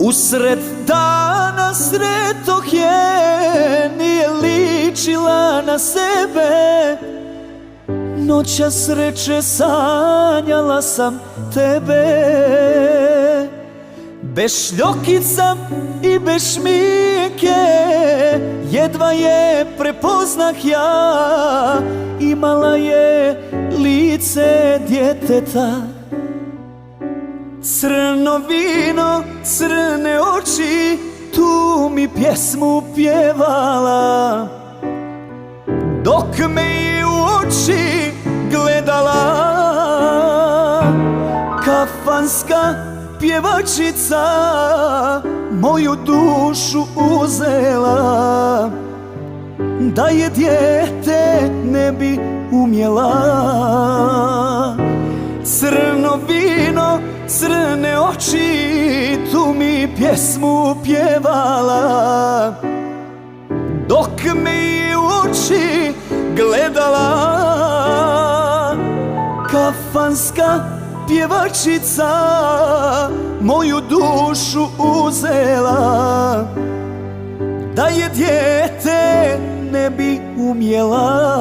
Usred dana sretog je, nije ličila na sebe. Noća sreće sanjala sam tebe. Bez šljokica i bez šminke, jedva je prepoznah ja. Imala je lice djeteta, crno vino, crne oči, tu mi pjesmu pjevala. Dok me je u oči gledala, kafanska pjevačica moju dušu uzela. Da je dijete ne bi umjela. Crno vino, crne oči, tu mi pjesmu pjevala. Dok me je u oči gledala, kafanska pjevačica moju dušu uzela. Da je dijete ne bi umjela.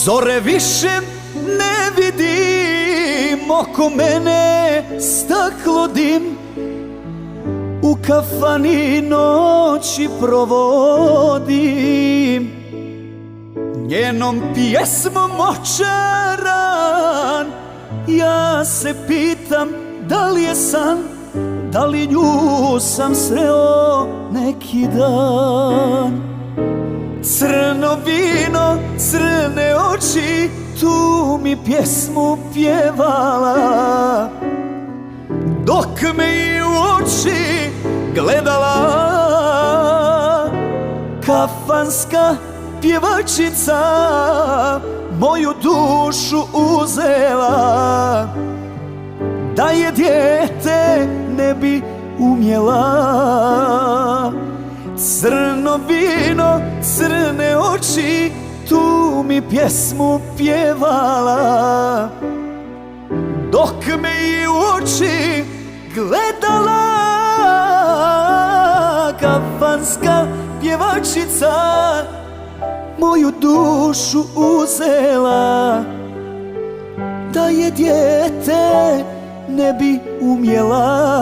Zore više ne vidim, oko mene staklo dim. U kafani noći provodim, njenom pjesmom očaran. Ja se pitam da li je san, da li nju sam sreo neki dan. Crno vino, crne oči, tu mi pjesmu pjevala. Dok me je u oči gledala, kafanska pjevačica moju dušu uzela. Da je dijete ne bi umjela. Crno vino, crne oči, tu mi pjesmu pjevala. Dok me je u oči gledala, kafanska pjevačica moju dušu uzela. Da je dijete ne bi umjela.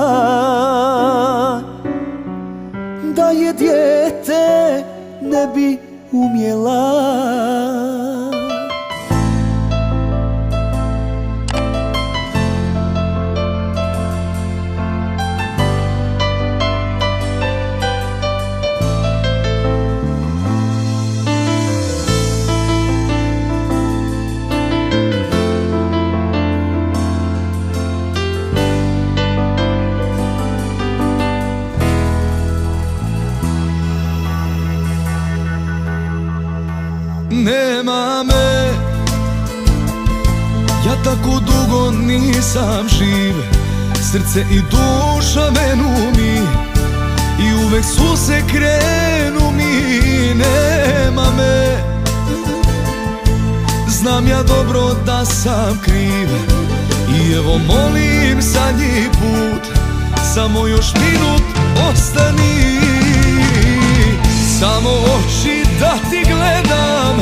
Da je dijete ne bi umjela. Nema me, ja tako dugo nisam živ. Srce i duša venu mi i uvek su se krenu mi. Nema me, znam ja dobro da sam kriv. I evo molim zadnji put, samo još minut ostani. Samo oči da ti gledam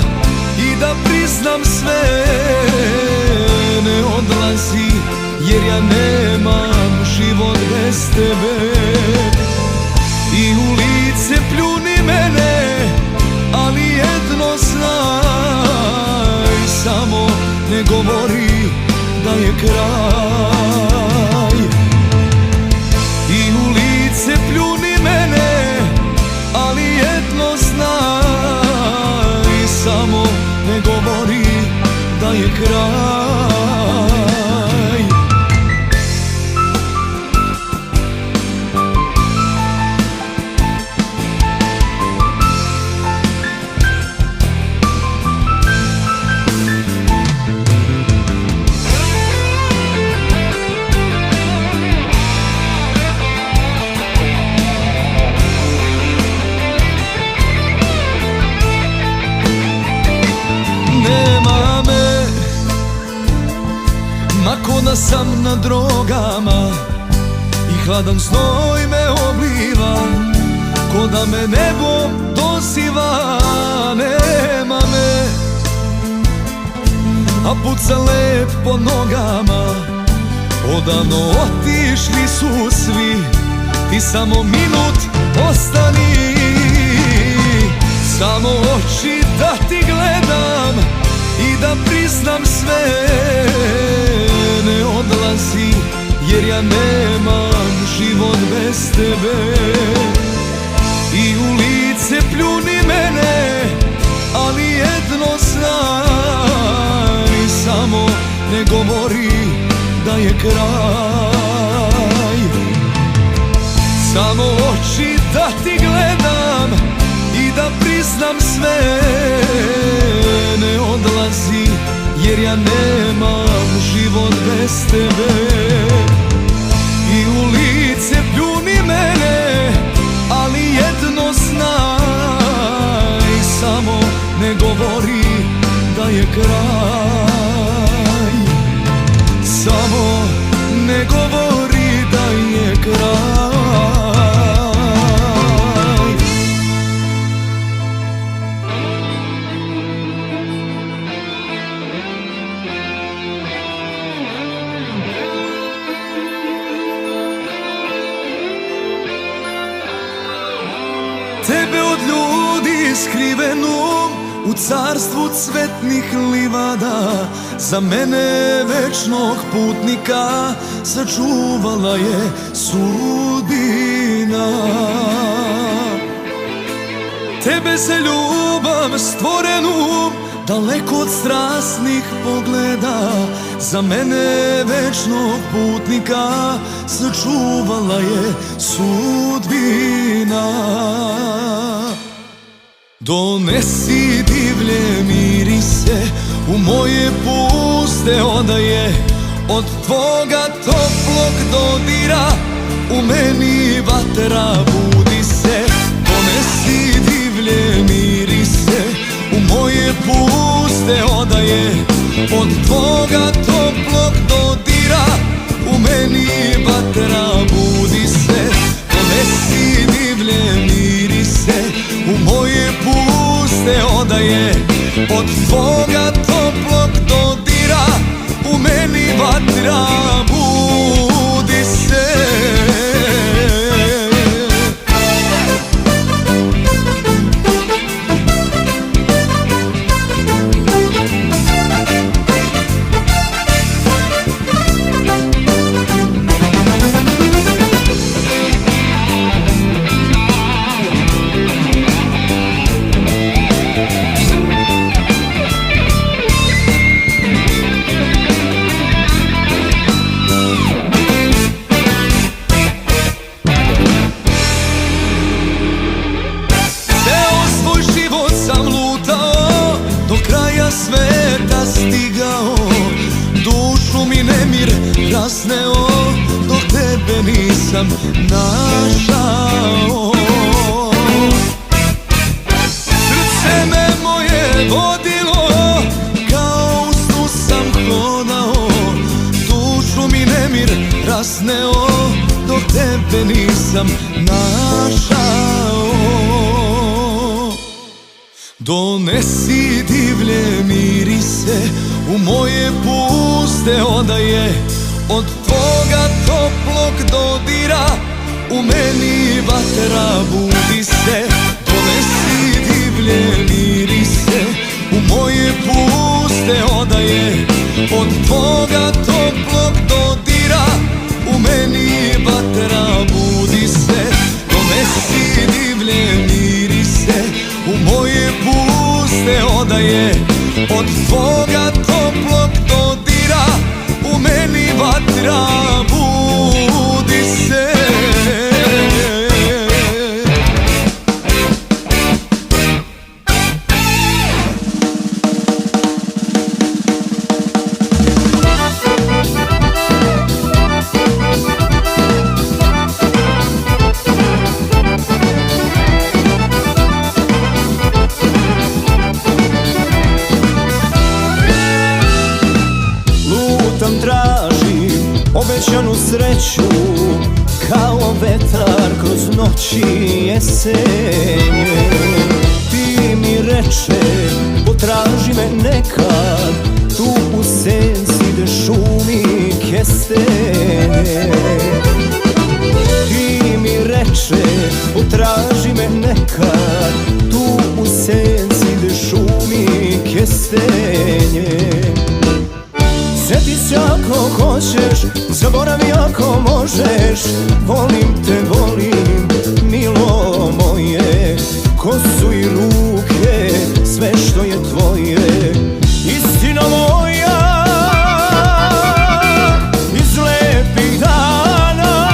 i da priznam sve. Ne odlazi jer ja nemam život bez tebe. I u lice pljuni mene, ali jedno znaj, samo ne govori da je kraj. I u lice pljuni mene, ali jedno znaj, samo ne govori da je kraj. na drogama i hladan znoj me obliva, ko da me nebo dosiva. Nema me, a puca led po nogama, odavno otišli su svi, ti samo minut ostani. Samo oči da ti gledam i da priznam sve, ne odlazi jer ja nemam život bez tebe. I u lice pljuni mene, ali jedno znaj, samo ne govori da je kraj. Samo oči da ti gledam i da priznam sve, ne odlazi jer ja nemam život bez tebe. I u lice pljuni mene, ali jedno znaj, samo ne govori da je kraj. Samo ne govori da je kraj. Tebe od ljudi skrivenu u carstvu cvetnih livada, za mene večnog putnika sačuvala je sudbina. Tebe za ljubav stvorenu, daleko od strasnih pogleda, za mene večnog putnika sačuvala je sudbina. Donesi divlje mirise u moje puste odaje, od tvoga toplog dodira u meni vatra budi se. Donesi divlje mirise u moje puste odaje, od tvoga toplog dodira u meni vatra budi se. Donesi divlje mirise u moje puste odaje, od tvoga toplog dodira u meni vatra budi se. Sveta stigao, dušu mi nemir rasneo, dok tebe nisam našao. Srce me moje vodilo, kao u snu sam hodao, dušu mi nemir rasneo, dok tebe nisam našao. Donesi divlje mirise u moje puste odaje, od tvoga toplog dodira u meni vatra budi se. Donesi divlje mirise u moje puste odaje, od tvoga toplog dodira u meni vatra budi se. Donesi divlje mirise u moje puste odaje, od tvoga toplog dodira u meni vatra budi se. sreću kao vetar kroz noći jesenje. Ti mi reče potraži me nekad tu u senci gde šumi kestenje. Ti mi reče potraži me nekad tu u senci gde šumi kestenje. Sjeti se ako hoćeš, zaboravi ako možeš. Volim te, volim, milo moje, kosu i ruke, sve što je tvoje. Istina moja iz lepih dana,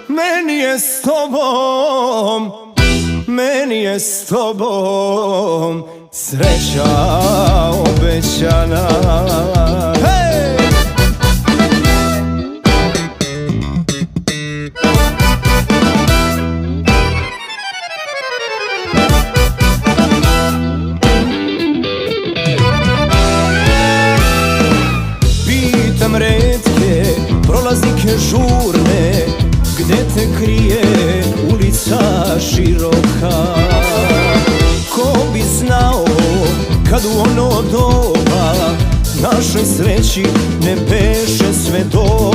meni je s tobom, meni je s tobom sreća obećana. Hej! Pitam retke prolaznike žurne, gde te krije ulica široka. Ko bi znao kad u ono doba našoj sreći ne beše svedoka.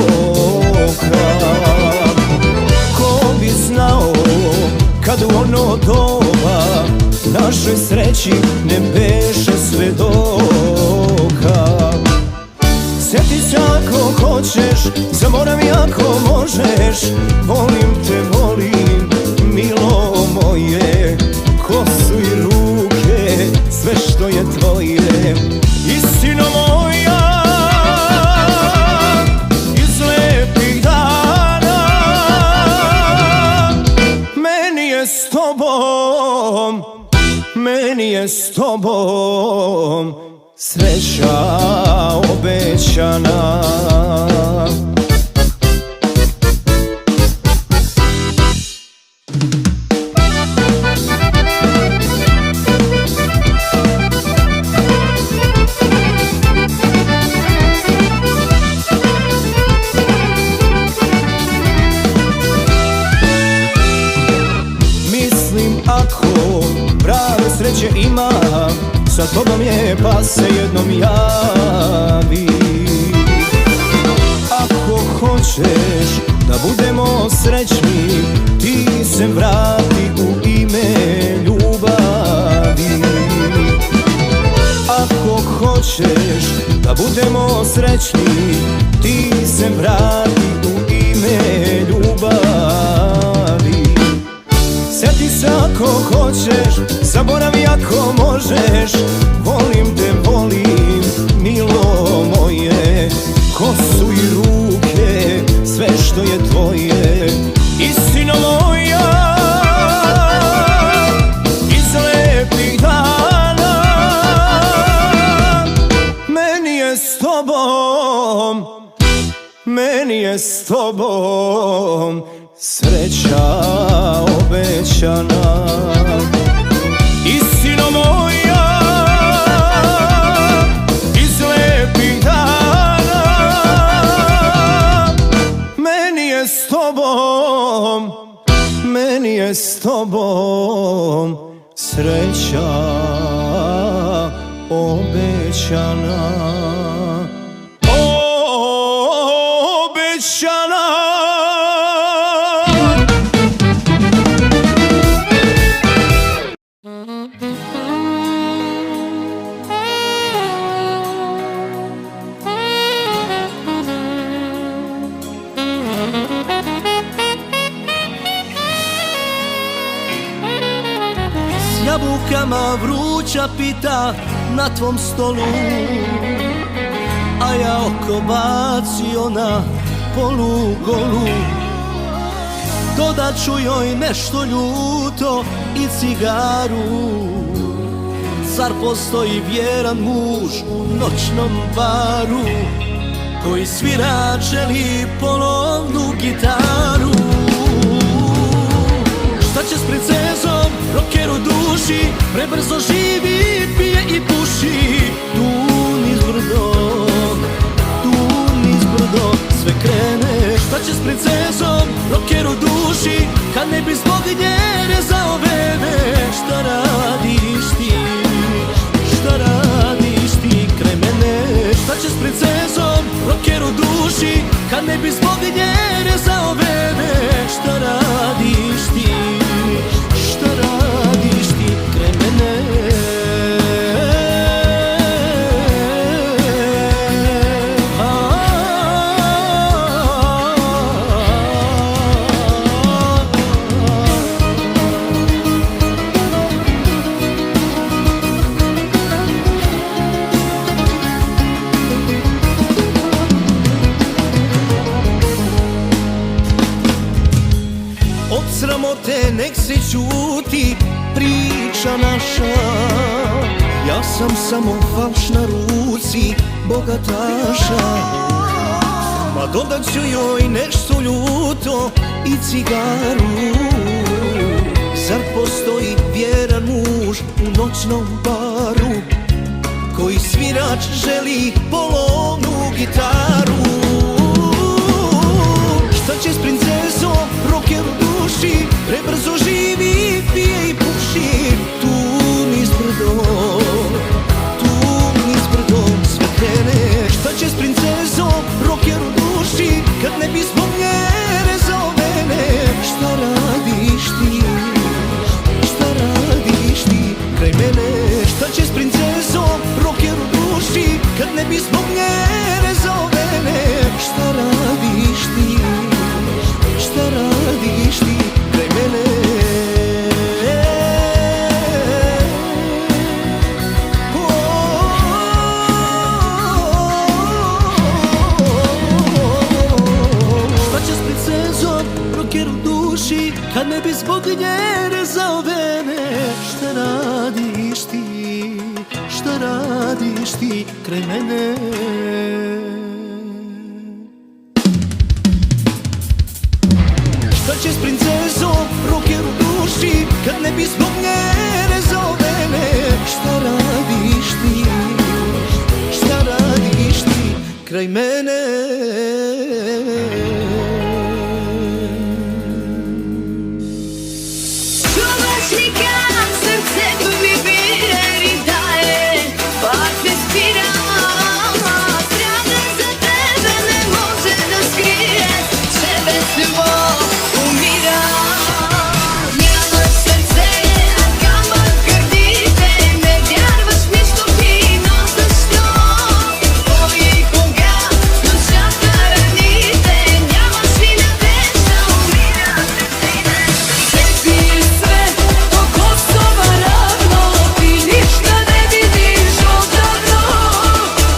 Ko bi znao kad u ono doba našoj sreći ne beše svedoka. Sjeti se ako hoćeš, zaboravi ako možeš. Volim te, volim, milo moje, kosu i ruke, sve što je tvoje. Istina moja iz lepih dana, meni je s tobom, meni je s tobom sreća obećana. Mislim ako prave sreće ima, sa tobom je pa se jednom javi. Ako hoćeš da budemo srećni, ti se vrati u ime ljubavi. Ako hoćeš da budemo srećni, ti se vrati u ime ljubavi. Sjeti se ako hoćeš, zaboravi ako možeš. Volim te, volim, milo moje, kosu i ruke, sve što je tvoje. Istina moja iz lepih dana, meni je s tobom, meni je s tobom sreća obećana. Istina moja iz lepih dana, meni je s tobom, meni je s tobom sreća obećana. Obećana. Jabukama vruća pita na tvom stolu, a ja oko bacio na polugolu. Dodat ću joj nešto ljuto i cigaru. Zar postoji vjeran muž u noćnom baru koji svira želi polovnu gitaru? Šta će s princezom, rocker u duši, prebrzo živi, pije i puši. Tu niz brdo, tu niz brdo, princezom, rocker u duši, kad ne bi zbog nje rezao vene. Šta radiš ti, šta radiš ti kraj mene? Šta će s princezom, rocker u duši, kad ne bi zbog nje rezao vene? Šta radiš ti, šta radiš ti kraj mene? Od sramote nek se čuti priča naša, ja sam samo falš na ruci bogataša. Ma dodat ću joj nešto ljuto i cigaru. Zar postoji vjeran muž u noćnom baru, koji svirač želi polovnu gitaru? Šta će s princezom, rocker u duši, prebrzo živi, pije i puši. Tu niz brdom, tu niz brdom sve krene. Šta će s princezom, rocker u duši, kad ne bi zbog nje rezao vene? Šta radiš ti, šta radiš ti kraj mene? Šta će s princezom, rocker u duši, kad ne bi zbog nje rezao vene? Šta radiš ti, šta radiš ti kraj mene? Šta će s princezom, rocker u duši, kad ne bi zbog nje rezao vene? Šta radiš ti, šta radiš ti kraj mene? Šta će s princezom, rocker u duši, kad ne bi zbog nje rezao vene? Šta radiš ti, šta radiš ti kraj mene? Čuvaš mi kad srce tu mi bije i daje, pak ne spira. Strada za tebe ne može da skrije, tebe ljubav umira. Nemaš srce, a kaman grdite, ne vjervaš mi što fino, zašto? Tvoji koga duša taranite, nemaš mi na tešta umira. Tebi je sve to Kosova ravno, ti ništa ne vidiš odavno.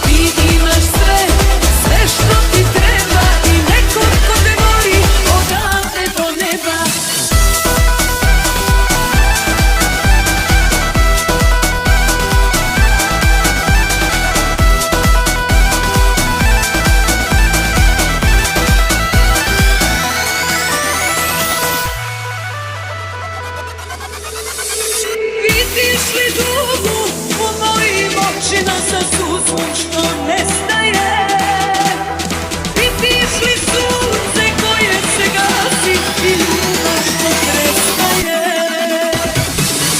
Ti imaš sve, sve što ti treba i neko ko te voli odavde do neba. Vidiš li dugu u mojim očima sa suzom što nestaje? Vidiš li sunce koje se gasi i ljubav što prestaje?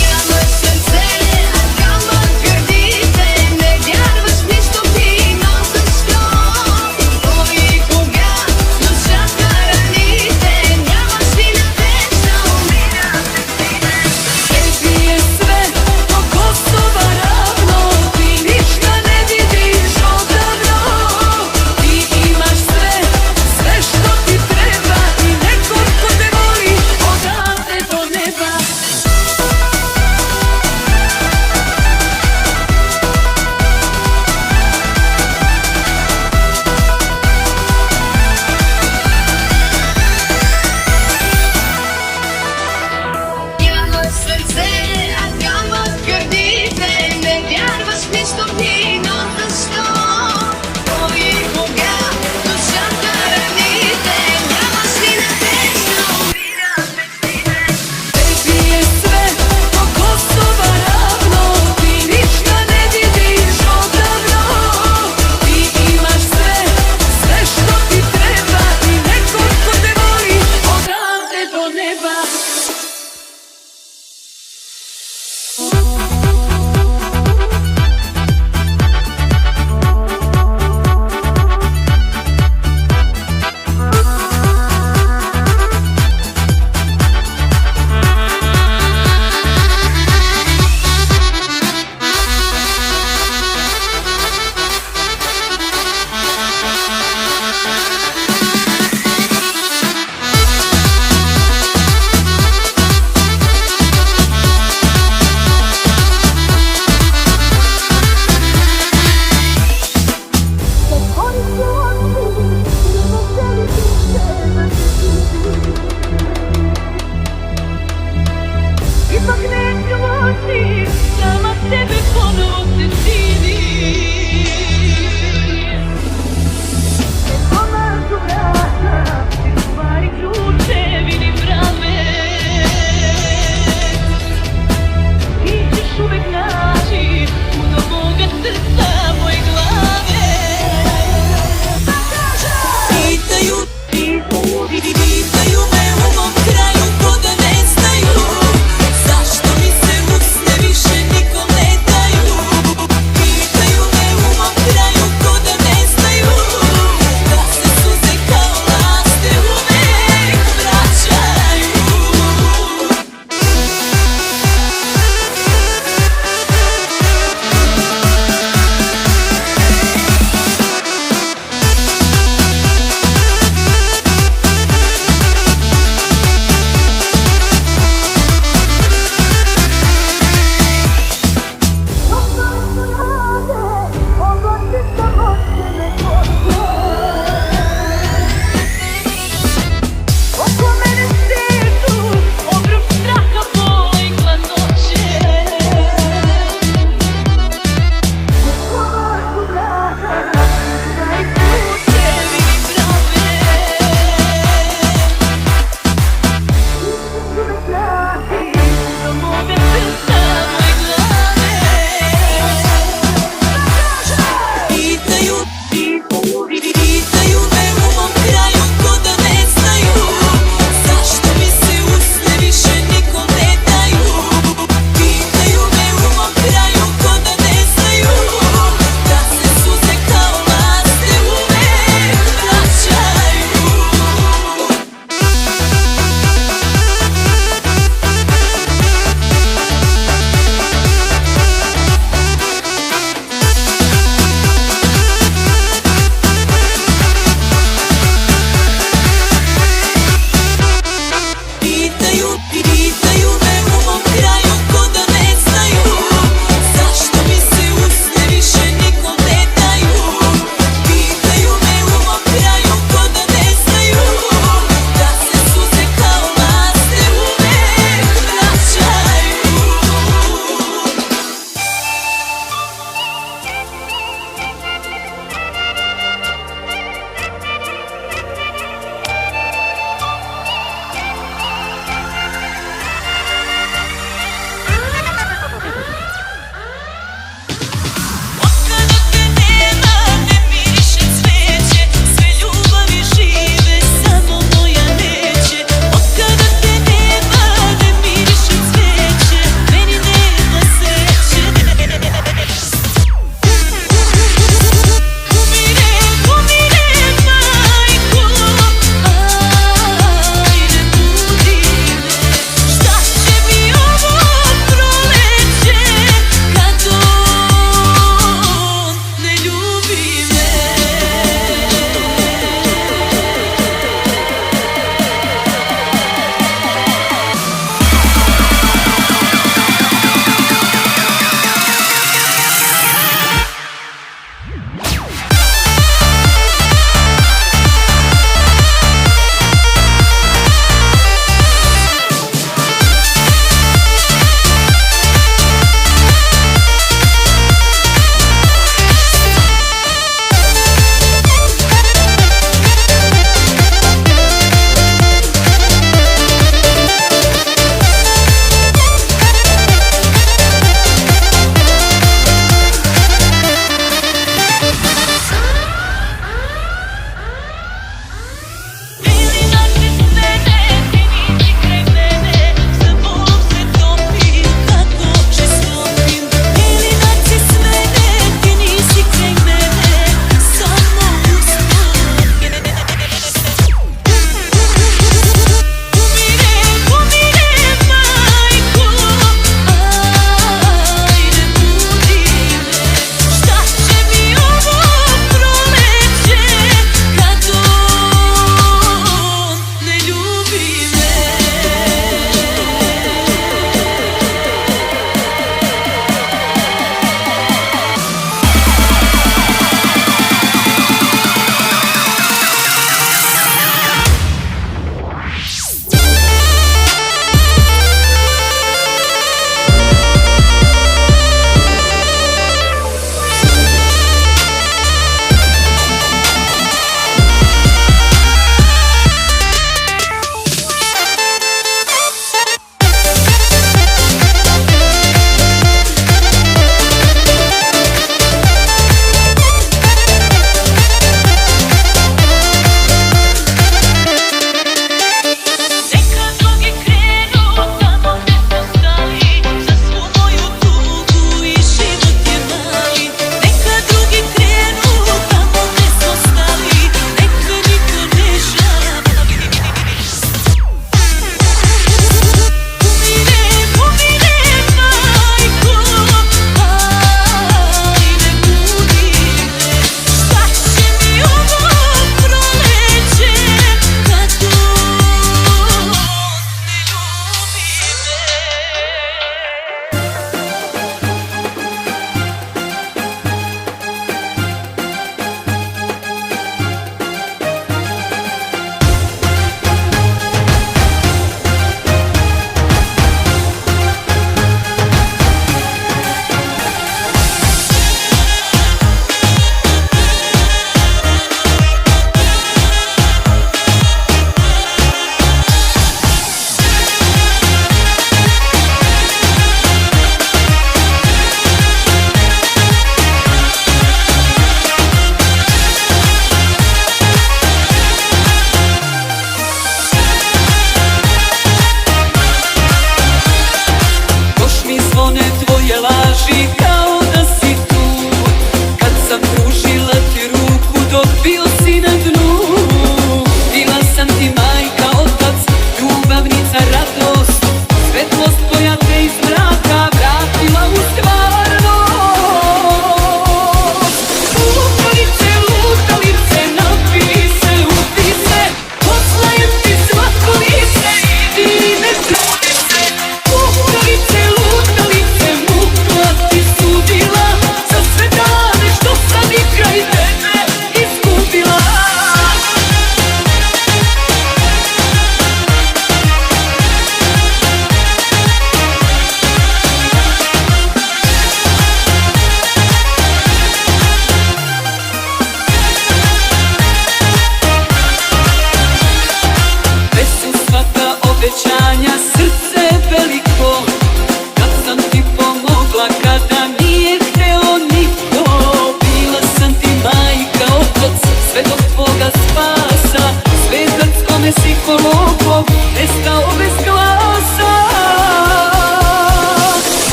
Nemaš srce, a kaman grdite, ne vjervaš mi što fino, zašto? Tvoji koga duša taranite, nemaš mi na tešta umira. Tebi je sve to Kosova ravno, ti ništa ne vidiš Ipak neću moći, sama tebe ponovo se stidim. Pomažu vrata, ti u stvari ključevi ni brame. Ti ćeš uvek naći puno moga srca moje glave. Pitaju me u mom kraju ko da ne znaju, zašto mi se usne više nikom ne daju.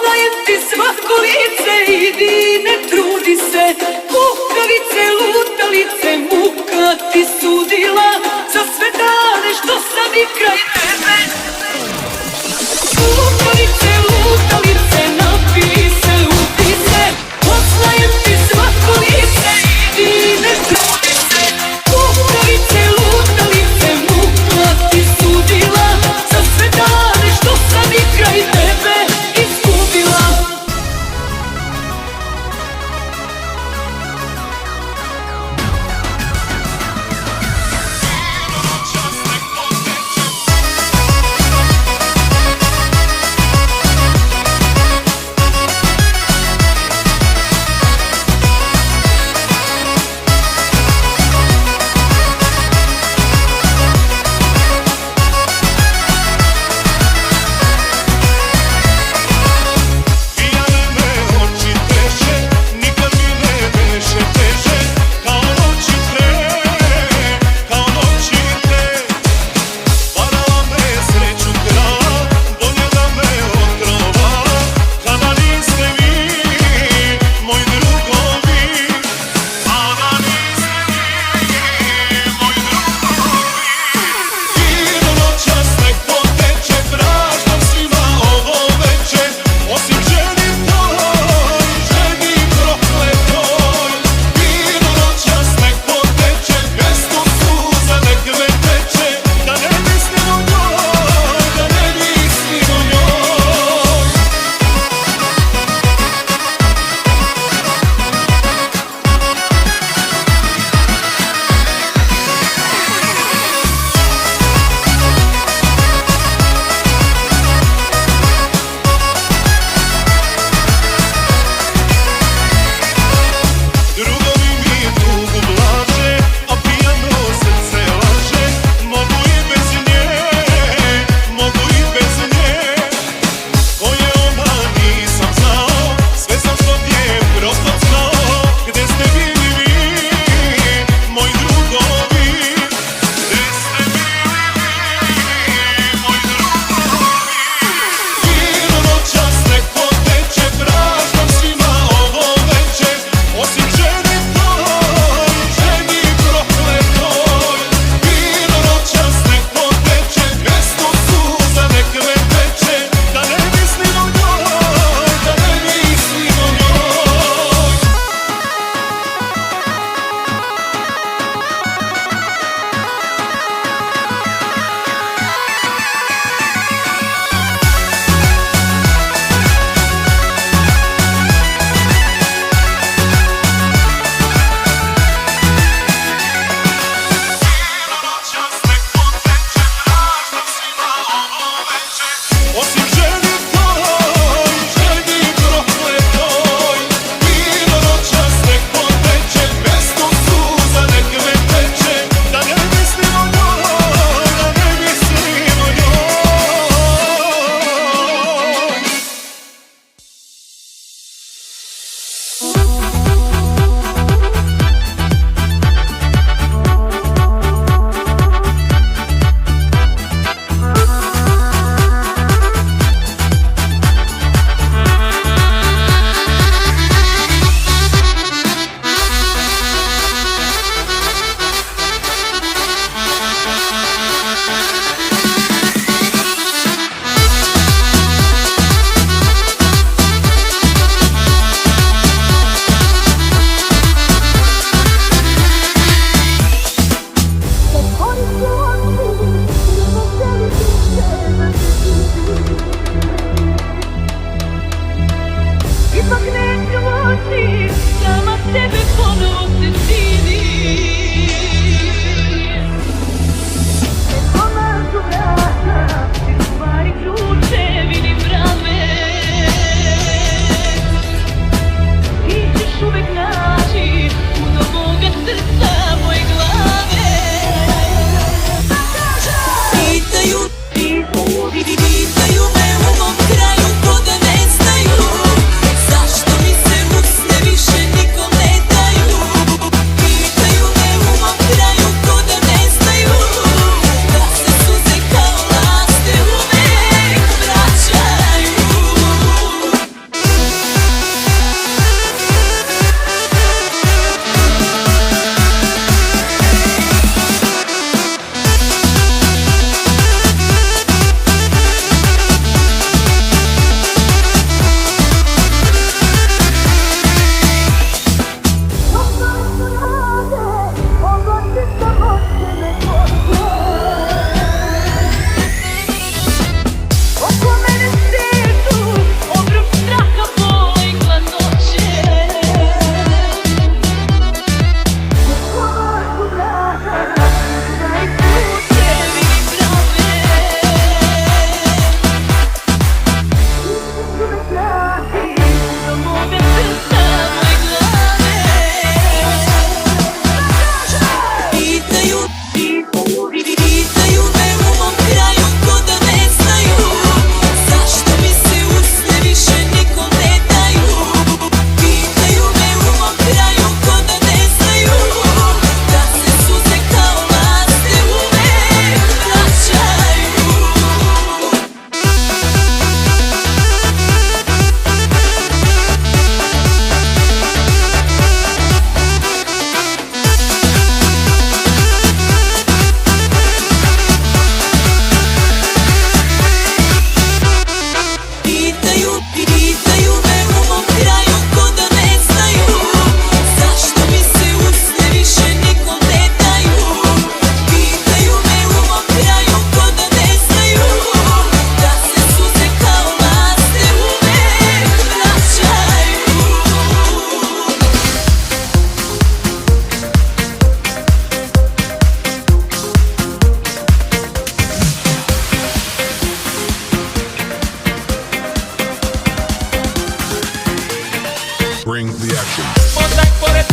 Poznajem ti svako lice, idi ne trudi se. Kukavice, lutalice, muka ti sudila za sve dane što sam i kraj tebe. Kukavice, lutalice, napij se, upi se. Poznajem ti svako lice, idi ne trudi se. Kukavice, lutalice, muka ti sudila za sve dane što sam i kraj tebe izgubila. Zašto mi se usne više nikom ne daju? bring the action. One time for the